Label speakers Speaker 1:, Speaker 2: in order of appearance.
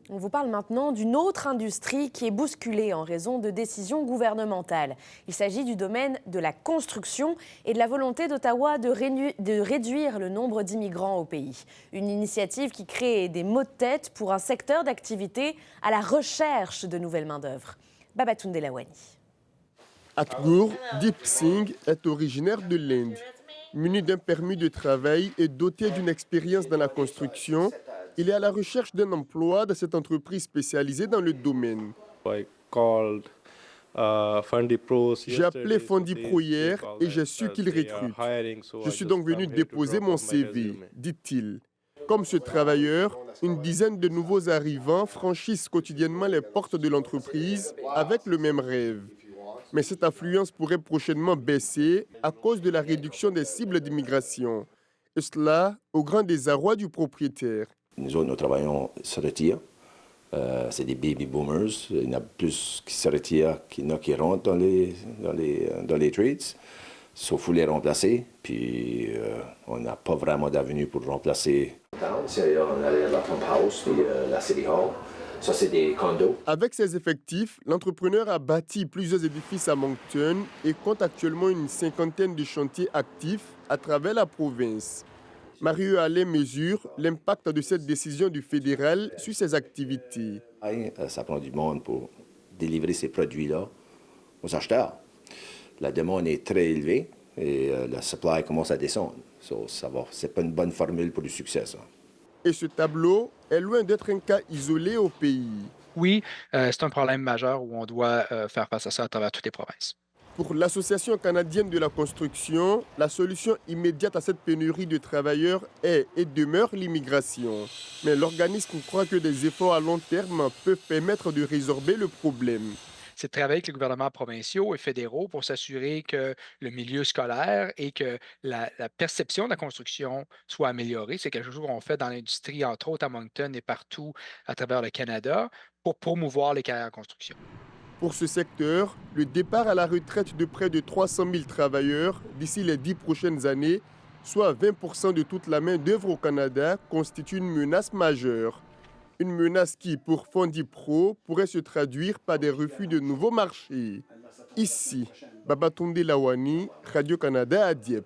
Speaker 1: On vous parle maintenant d'une autre industrie qui est bousculée en raison de décisions gouvernementales. Il s'agit du domaine de la construction et de la volonté d'Ottawa de réduire le nombre d'immigrants au pays. Une initiative qui crée des maux de tête pour un secteur d'activité à la recherche de nouvelles main-d'œuvre. Babatunde Lawani.
Speaker 2: Atgur Deep Singh est originaire de l'Inde. Muni d'un permis de travail et doté d'une expérience dans la construction, il est à la recherche d'un emploi dans cette entreprise spécialisée dans le domaine. J'ai appelé Fondi Pro hier et j'ai su qu'ils recrutent. Je suis donc venu déposer mon CV, dit-il. Comme ce travailleur, une dizaine de nouveaux arrivants franchissent quotidiennement les portes de l'entreprise avec le même rêve. Mais cette affluence pourrait prochainement baisser à cause de la réduction des cibles d'immigration. Et cela au grand désarroi du propriétaire.
Speaker 3: Nous autres, nos travailleurs se retirent. C'est des baby boomers. Il y en a plus qui se retirent qu'il y en a qui rentrent dans les trades. Sauf faut les remplacer. Puis on n'a pas vraiment d'avenue pour remplacer. On a la Pump House et la City Hall. Ça, c'est des condos.
Speaker 2: Avec ses effectifs, l'entrepreneur a bâti plusieurs édifices à Moncton et compte actuellement une cinquantaine de chantiers actifs à travers la province. Mario Allais mesure l'impact de cette décision du fédéral sur ses activités.
Speaker 3: Ça prend du monde pour délivrer ces produits-là aux acheteurs. La demande est très élevée et la supply commence à descendre. Ce n'est pas une bonne formule pour du succès, ça.
Speaker 2: Et ce tableau est loin d'être un cas isolé au pays.
Speaker 4: Oui, c'est un problème majeur où on doit faire face à ça à travers toutes les provinces.
Speaker 2: Pour l'Association canadienne de la construction, la solution immédiate à cette pénurie de travailleurs est et demeure l'immigration. Mais l'organisme croit que des efforts à long terme peuvent permettre de résorber le problème.
Speaker 4: C'est de travailler avec les gouvernements provinciaux et fédéraux pour s'assurer que le milieu scolaire et que la perception de la construction soit améliorée. C'est quelque chose qu'on fait dans l'industrie, entre autres à Moncton et partout à travers le Canada, pour promouvoir les carrières en construction.
Speaker 2: Pour ce secteur, le départ à la retraite de près de 300 000 travailleurs d'ici les 10 prochaines années, soit 20% de toute la main-d'œuvre au Canada, constitue une menace majeure. Une menace qui, pour Fondi Pro, pourrait se traduire par des refus de nouveaux marchés. Ici, Babatunde Lawani, Radio-Canada à Dieppe.